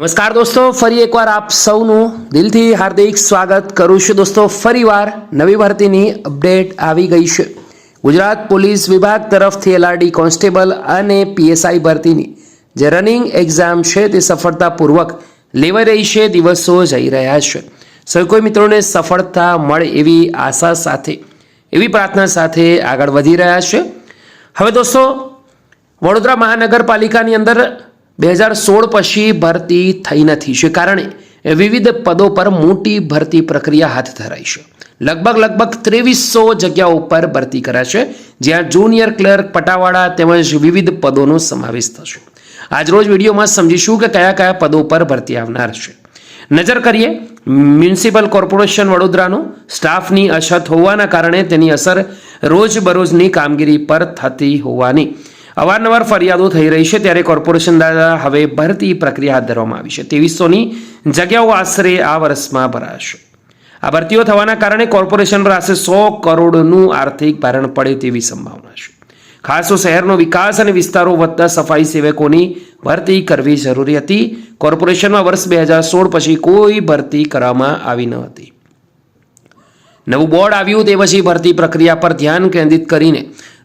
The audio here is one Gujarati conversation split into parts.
નમસ્કાર દોસ્તો, ફરી એકવાર આપ સૌનું દિલથી હાર્દિક સ્વાગત કરું છું. દોસ્તો, ફરીવાર નવી ભરતીની અપડેટ આવી ગઈ છે. ગુજરાત પોલીસ વિભાગ તરફથી એલઆરડી કોન્સ્ટેબલ અને પીએસઆઈ ભરતીની જે રનિંગ એક્ઝામ છે તે સફળતાપૂર્વક લેવાઈ રહી છે. દિવસો જઈ રહ્યા છે. સૌ કોઈ મિત્રોને સફળતા મળે એવી આશા સાથે, એવી પ્રાર્થના સાથે આગળ વધી રહ્યા છે. હવે દોસ્તો, વડોદરા મહાનગરપાલિકાની અંદર 2016 પછી ભરતી થઈ નથી છે, કારણે વિવિધ પદો પર મોટી ભરતી પ્રક્રિયા હાથ ધરાઈ છે. લગભગ 2300 જગ્યાઓ પર ભરતી કરાશે, જ્યાં જુનિયર ક્લર્ક, પટાવાળા તેમજ વિવિધ પદોનો સમાવેશ થશે. આજરોજ વિડીયોમાં સમજીશું કે કયા કયા પદો પર ભરતી આવનાર છે. નજર કરીએ મ્યુનિસિપલ કોર્પોરેશન વડોદરાનો સ્ટાફની અછત હોવાના કારણે તેની અસર રોજબરોજની કામગીરી પર થતી હોવાની અવારનવાર ફરિયાદો થઈ રહી છે. ત્યારે કોર્પોરેશન દ્વારા હવે ભરતી પ્રક્રિયા હાથ ધરવામાં આવી છે. 2300ની જગ્યાઓ આશરે આ વર્ષમાં ભરાશે. આ ભરતીઓ થવાના કારણે કોર્પોરેશન પર આશરે 100 કરોડનું આર્થિક ભારણ પડે તેવી સંભાવના છે. ખાસ તો શહેરનો વિકાસ અને વિસ્તારો વધતા સફાઈ સેવકોની ભરતી કરવી જરૂરી હતી. કોર્પોરેશનમાં વર્ષ 2016 પછી કોઈ ભરતી કરવામાં આવી ન હતી. નવું બોર્ડ આવ્યું તે પછી ભરતી પ્રક્રિયા પર ધ્યાન કેન્દ્રિત કરીને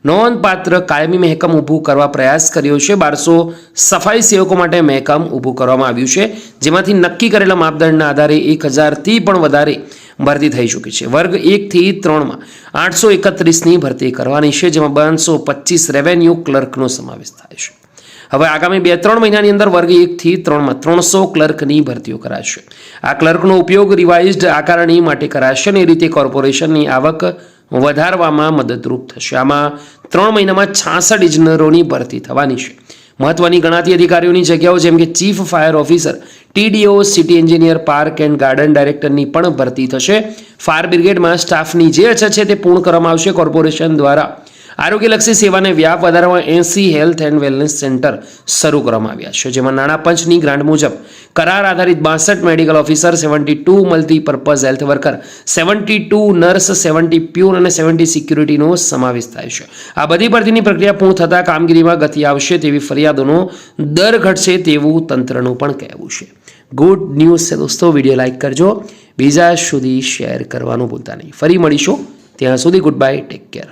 નોંધપાત્ર કાયમી મહેકમ ઊભું કરવા પ્રયાસ કર્યો છે. 1200 સફાઈ સેવકો માટે મહેકમ ઊભું કરવામાં આવ્યું છે, જેમાંથી નક્કી કરેલા માપદંડના આધારે 1000થી પણ વધારે ભરતી થઈ ચૂકી છે. વર્ગ 1 થી 3માં 831ની ભરતી કરવાની છે, જેમાં 225 રેવન્યુ ક્લર્કનો સમાવેશ થાય છે. હવે આગામી 2-3 મહિનાની અંદર વર્ગ 1 થી 3માં 300 ક્લર્કની ભરતીઓ કરાશે. આ ક્લર્કનો ઉપયોગ રિવાઇઝડ આકારણી માટે કરાશે અને એ રીતે કોર્પોરેશનની આવક વધારવામાં મદદરૂપ થશે. આમાં 3 મહિનામાં 66 ઇજનેરોની ભરતી થવાની છે. મહત્વની ગણાતી અધિકારીઓની જગ્યાઓ જેમ કે chief fire officer, TDO, city engineer, park and garden ડાયરેક્ટરની પણ ભરતી થશે. ફાયર બ્રિગેડમાં સ્ટાફની જે અછત છે તે પૂર્ણ કરવામાં આવશે. કોર્પોરેશન દ્વારા આરોગ્યલક્ષી સેવાને વ્યાપ વધારવા 80 હેલ્થ એન્ડ વેલનેસ સેન્ટર શરૂ કરવામાં આવ્યા છે, જેમાં નાણાં પંચની ગ્રાન્ટ મુજબ કરાર આધારિત 62 medical officer, 72 multipurpose health worker, 72 nurse, 70 peon અને 70 સિક્યુરિટીનો સમાવેશ થાય છે. આ બધી ભરતીની પ્રક્રિયા પૂર્ણ થતાં કામગીરીમાં ગતિ આવશે તેવી ફરિયાદોનો દર ઘટશે તેવું તંત્રનું પણ કહેવું છે. ગુડ ન્યૂઝ છે દોસ્તો. વિડીયો લાઇક કરજો, બીજા સુધી શેર કરવાનું ભૂલતા નહીં. ફરી મળીશું, ત્યાં સુધી ગુડ બાય, ટેક કેર.